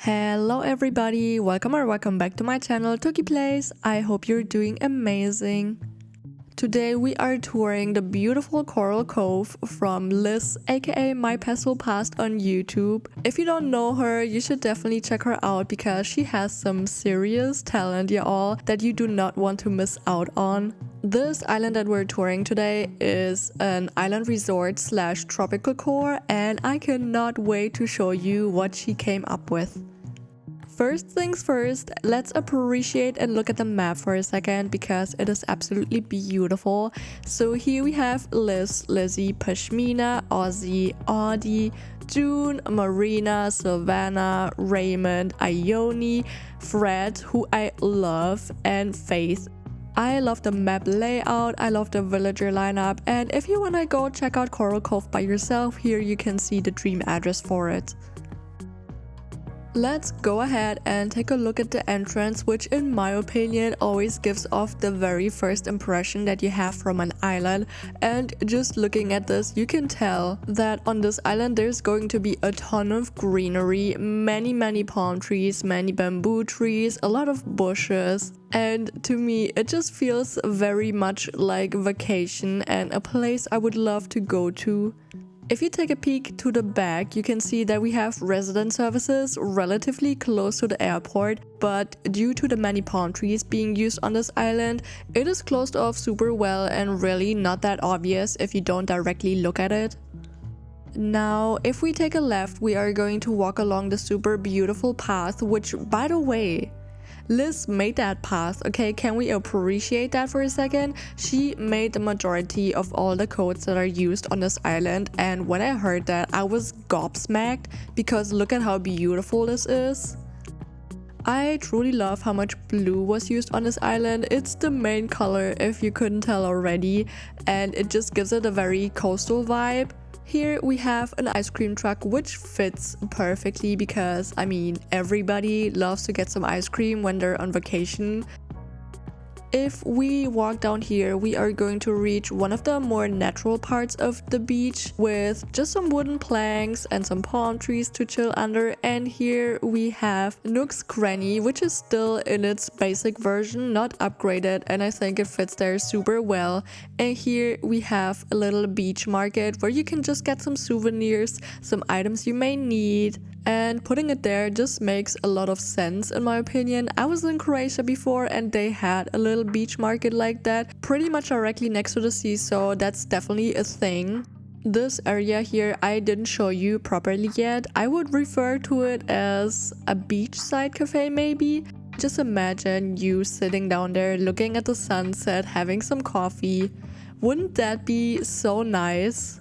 Hello everybody, welcome back to my channel tokki Plays. I hope you're doing amazing. Today we are touring the beautiful Coral Cove from Liz, aka My Pencil Past on YouTube. If you don't know her, you should definitely check her out because she has some serious talent, y'all, that you do not want to miss out on. This island that we're touring today is an island resort / tropical core, and I cannot wait to show you what she came up with. First things first, let's appreciate and look at the map for a second because it is absolutely beautiful. So here we have Liz, Lizzie, Pashmina, Ozzy, Audie, June, Marina, Savannah, Raymond, Ione, Fred, who I love, and Faith. I love the map layout, I love the villager lineup, and if you wanna go check out Coral Cove by yourself, here you can see the dream address for it. Let's go ahead and take a look at the entrance, which in my opinion always gives off the very first impression that you have from an island. And just looking at this, you can tell that on this island there's going to be a ton of greenery, many palm trees, many bamboo trees, a lot of bushes. And to me, it just feels very much like vacation and a place I would love to go to. If you take a peek to the back, you can see that we have resident services relatively close to the airport, but due to the many palm trees being used on this island, it is closed off super well and really not that obvious if you don't directly look at it. Now, if we take a left, we are going to walk along the super beautiful path, which, by the way, Liz made that path, okay? Can we appreciate that for a second? She made the majority of all the codes that are used on this island, and when I heard that, I was gobsmacked because look at how beautiful this is. I truly love how much blue was used on this island. It's the main color if you couldn't tell already, and it just gives it a very coastal vibe. Here we have an ice cream truck, which fits perfectly because, I mean, everybody loves to get some ice cream when they're on vacation. If we walk down here, we are going to reach one of the more natural parts of the beach with just some wooden planks and some palm trees to chill under. And here we have Nook's Cranny, which is still in its basic version, not upgraded, and I think it fits there super well. And here we have a little beach market where you can just get some souvenirs, some items you may need. And putting it there just makes a lot of sense in my opinion. I was in Croatia before and they had a little beach market like that pretty much directly next to the sea, so that's definitely a thing. This area here I didn't show you properly yet. I would refer to it as a beachside cafe maybe. Just imagine you sitting down there looking at the sunset, having some coffee. Wouldn't that be so nice?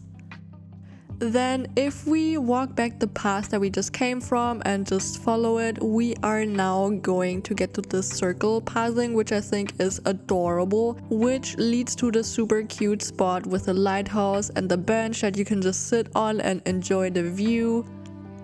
Then if we walk back the path that we just came from and just follow it, we are now going to get to this circle pathing, which I think is adorable, which leads to the super cute spot with the lighthouse and the bench that you can just sit on and enjoy the view.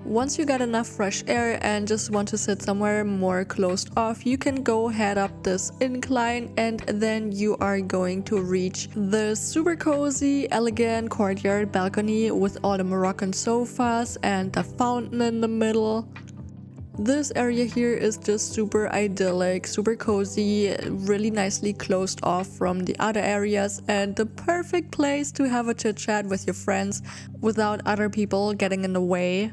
Once you get enough fresh air and just want to sit somewhere more closed off, you can go head up this incline and then you are going to reach the super cozy, elegant courtyard balcony with all the Moroccan sofas and the fountain in the middle. This area here is just super idyllic, super cozy, really nicely closed off from the other areas, and the perfect place to have a chit chat with your friends without other people getting in the way.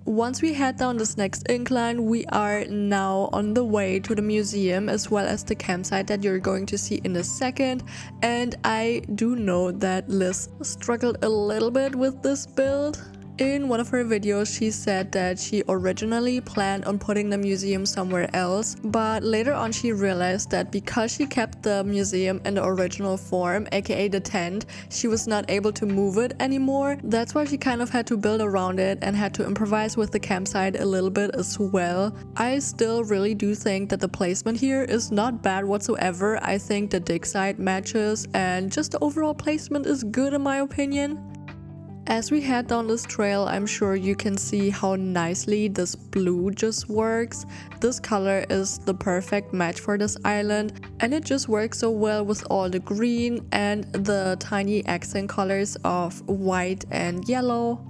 Once we head down this next incline, we are now on the way to the museum as well as the campsite that you're going to see in a second. And I do know that Liz struggled a little bit with this build. In one of her videos, she said that she originally planned on putting the museum somewhere else, but later on she realized that because she kept the museum in the original form, aka the tent, she was not able to move it anymore. That's why she kind of had to build around it and had to improvise with the campsite a little bit as well. I still really do think that the placement here is not bad whatsoever. I think the dig site matches and just the overall placement is good in my opinion. As we head down this trail, I'm sure you can see how nicely this blue just works. This color is the perfect match for this island, and it just works so well with all the green and the tiny accent colors of white and yellow.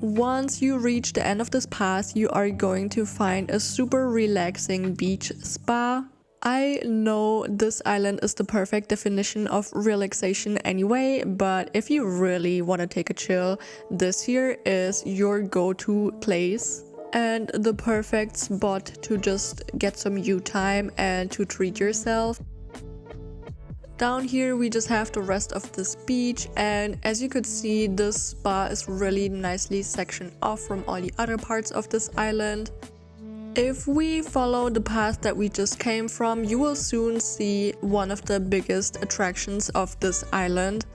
Once you reach the end of this path, you are going to find a super relaxing beach spa. I know this island is the perfect definition of relaxation anyway, but if you really want to take a chill, this here is your go-to place and the perfect spot to just get some you time and to treat yourself. Down here we just have the rest of this beach, and as you could see, this spa is really nicely sectioned off from all the other parts of this island. If we follow the path that we just came from, you will soon see one of the biggest attractions of this island.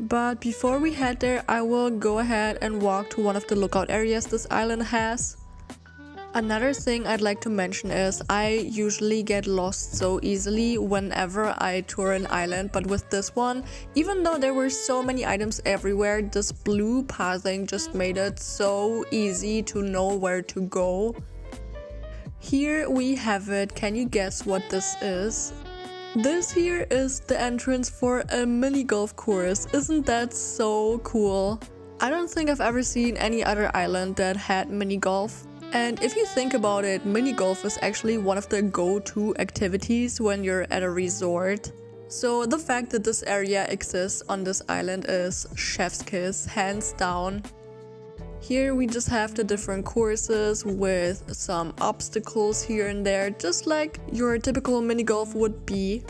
But before we head there, I will go ahead and walk to one of the lookout areas this island has. Another thing I'd like to mention is I usually get lost so easily whenever I tour an island, but with this one, even though there were so many items everywhere, this blue pathing just made it so easy to know where to go. Here we have it. Can you guess what this is? This here is the entrance for a mini golf course. Isn't that so cool? I don't think I've ever seen any other island that had mini golf. And if you think about it, mini golf is actually one of the go-to activities when you're at a resort. So the fact that this area exists on this island is chef's kiss, hands down. Here we just have the different courses with some obstacles here and there, just like your typical mini golf would be.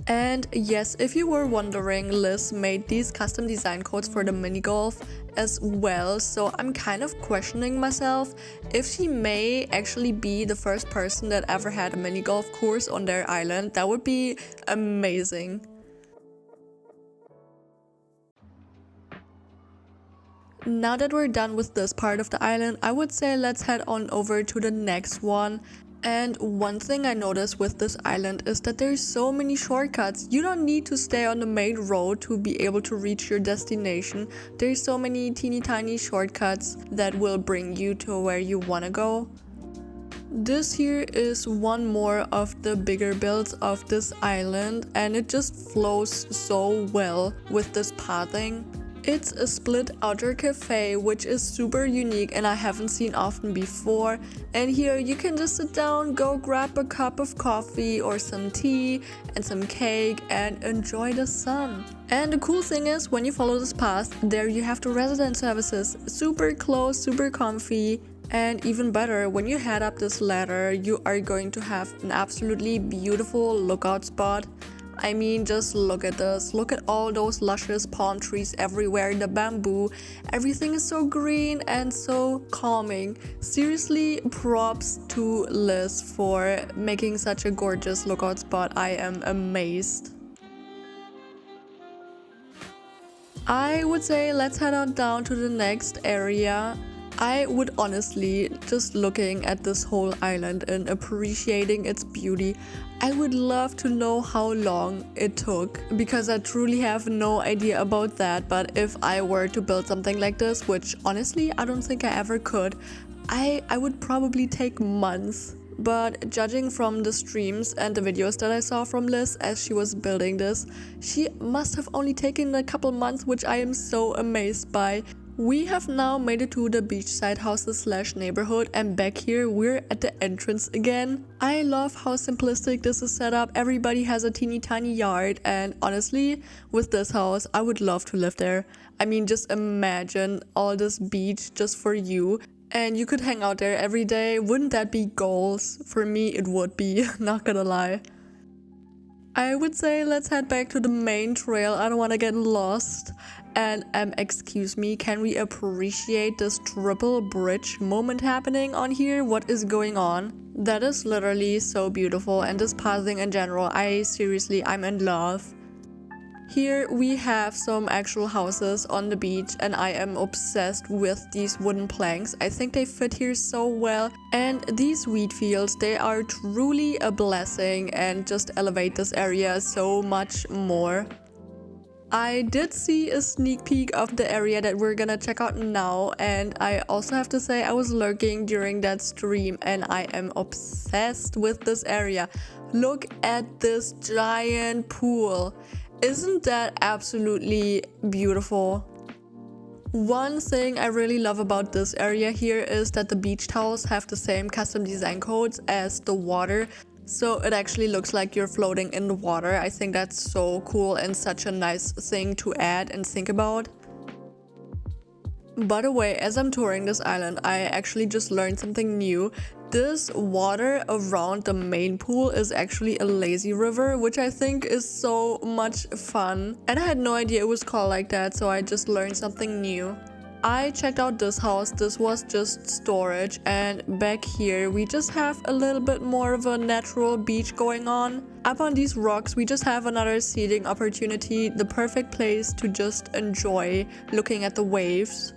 And yes, if you were wondering, Liz made these custom design codes for the mini golf as well, so I'm kind of questioning myself if she may actually be the first person that ever had a mini golf course on their island. That would be amazing. Now that we're done with this part of the island, I would say let's head on over to the next one. And one thing I noticed with this island is that there's so many shortcuts. You don't need to stay on the main road to be able to reach your destination. There's so many teeny tiny shortcuts that will bring you to where you want to go. This here is one more of the bigger builds of this island, and it just flows so well with this pathing. It's a split outdoor cafe, which is super unique and I haven't seen often before. And here you can just sit down, go grab a cup of coffee or some tea and some cake and enjoy the sun. And the cool thing is, when you follow this path, there you have the resident services. Super close, super comfy. And even better, when you head up this ladder, you are going to have an absolutely beautiful lookout spot. I mean, just look at this. Look at all those luscious palm trees everywhere, the bamboo. Everything is so green and so calming. Seriously, props to Liz for making such a gorgeous lookout spot. I am amazed. I would say let's head on down to the next area. I would honestly, just looking at this whole island and appreciating its beauty, I would love to know how long it took, because I truly have no idea about that. But if I were to build something like this, which honestly I don't think I ever could, I would probably take months. But judging from the streams and the videos that I saw from Liz as she was building this, she must have only taken a couple months, which I am so amazed by. We have now made it to the beachside houses / neighborhood, and back here we're at the entrance again. I love how simplistic this is set up. Everybody has a teeny tiny yard, and honestly, with this house I would love to live there. I mean, just imagine all this beach just for you, and you could hang out there every day. Wouldn't that be goals? For me it would be, not gonna lie. I would say let's head back to the main trail. I don't want to get lost. And excuse me, can we appreciate this triple bridge moment happening on here? What is going on? That is literally so beautiful, and this pathing in general, I'm in love. Here we have some actual houses on the beach, and I am obsessed with these wooden planks. I think they fit here so well, and these wheat fields, they are truly a blessing and just elevate this area so much more. I did see a sneak peek of the area that we're gonna check out now, and I also have to say I was lurking during that stream and I am obsessed with this area. Look at this giant pool. Isn't that absolutely beautiful? One thing I really love about this area here is that the beach towels have the same custom design codes as the water, so it actually looks like you're floating in the water. I think that's so cool and such a nice thing to add and think about. By the way, as I'm touring this island, I actually just learned something new. This water around the main pool is actually a lazy river, which I think is so much fun. And I had no idea it was called like that, so I just learned something new. I checked out this house. This was just storage, and back here we just have a little bit more of a natural beach going on. Up on these rocks we just have another seating opportunity, the perfect place to just enjoy looking at the waves.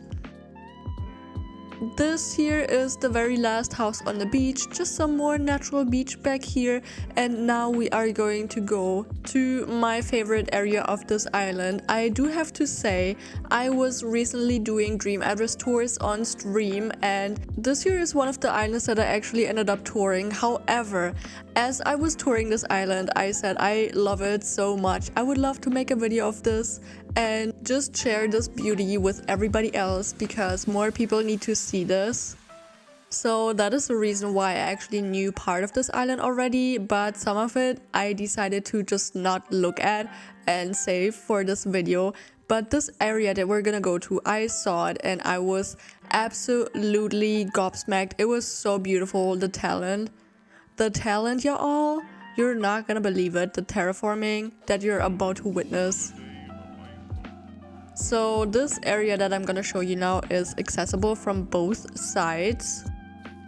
This here is the very last house on the beach, just some more natural beach back here, and now we are going to go to my favorite area of this island. I do have to say, I was recently doing dream address tours on stream, and this here is one of the islands that I actually ended up touring. However, as I was touring this island, I said I love it so much. I would love to make a video of this and just share this beauty with everybody else, because more people need to see this. So that is the reason why I actually knew part of this island already, but some of it I decided to just not look at and save for this video. But this area that we're gonna go to, I saw it and I was absolutely gobsmacked. It was so beautiful, the talent, y'all. You're not gonna believe it, the terraforming that you're about to witness. So this area that I'm gonna show you now is accessible from both sides.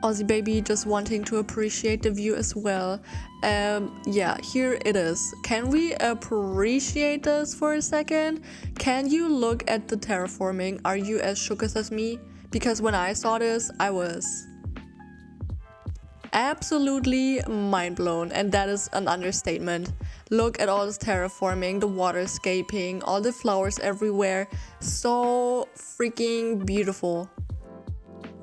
Aussie baby just wanting to appreciate the view as well. Yeah, here it is. Can we appreciate this for a second? Can you look at the terraforming? Are you as shook as me? Because when I saw this, I was absolutely mind blown, and that is an understatement. Look at all this terraforming, the waterscaping, all the flowers everywhere. So freaking beautiful.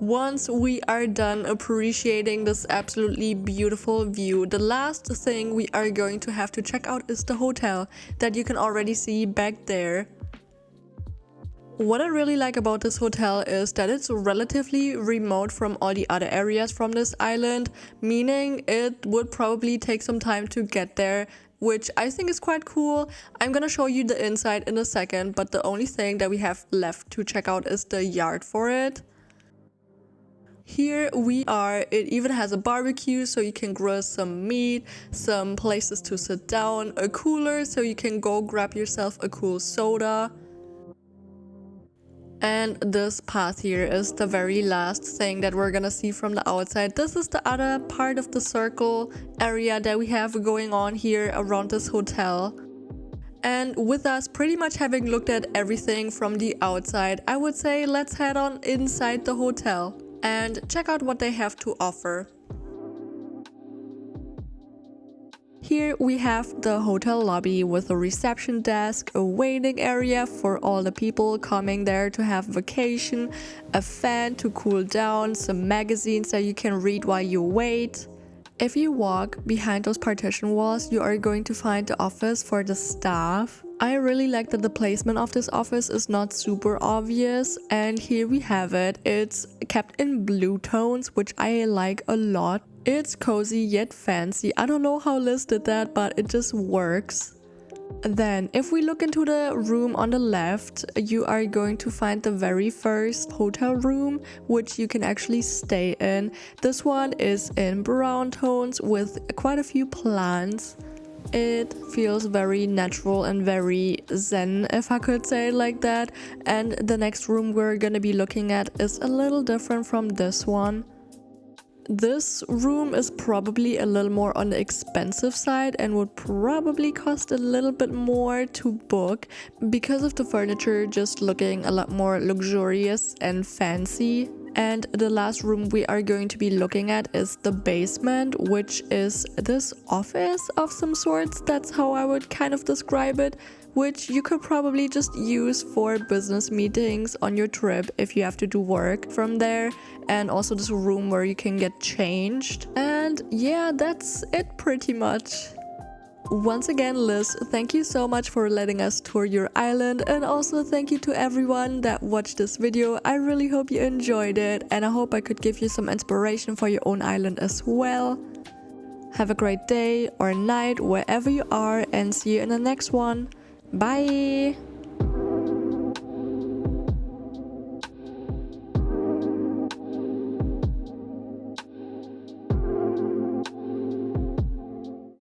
Once we are done appreciating this absolutely beautiful view, the last thing we are going to have to check out is the hotel that you can already see back there. What I really like about this hotel is that it's relatively remote from all the other areas from this island, meaning it would probably take some time to get there, which I think is quite cool. I'm gonna show you the inside in a second, but the only thing that we have left to check out is the yard for it. Here we are. It even has a barbecue so you can grill some meat, some places to sit down, a cooler so you can go grab yourself a cool soda. And this path here is the very last thing that we're gonna see from the outside. This is the other part of the circle area that we have going on here around this hotel. And with us pretty much having looked at everything from the outside, I would say let's head on inside the hotel and check out what they have to offer. Here we have the hotel lobby with a reception desk, a waiting area for all the people coming there to have vacation, a fan to cool down, some magazines that you can read while you wait. If you walk behind those partition walls, you are going to find the office for the staff. I really like that the placement of this office is not super obvious, and here we have it. It's kept in blue tones, which I like a lot. It's cozy yet fancy. I don't know how Liz did that, but it just works. Then, if we look into the room on the left, you are going to find the very first hotel room, which you can actually stay in. This one is in brown tones with quite a few plants. It feels very natural and very zen, if I could say it like that. And the next room we're gonna be looking at is a little different from this one. This room is probably a little more on the expensive side and would probably cost a little bit more to book because of the furniture just looking a lot more luxurious and fancy. And the last room we are going to be looking at is the basement, which is this office of some sorts. That's how I would kind of describe it, which you could probably just use for business meetings on your trip if you have to do work from there. And also this room where you can get changed. And yeah, that's it pretty much. Once again, Liz, thank you so much for letting us tour your island, and also thank you to everyone that watched this video. I really hope you enjoyed it, and I hope I could give you some inspiration for your own island as well. Have a great day or night wherever you are, and see you in the next one. Bye!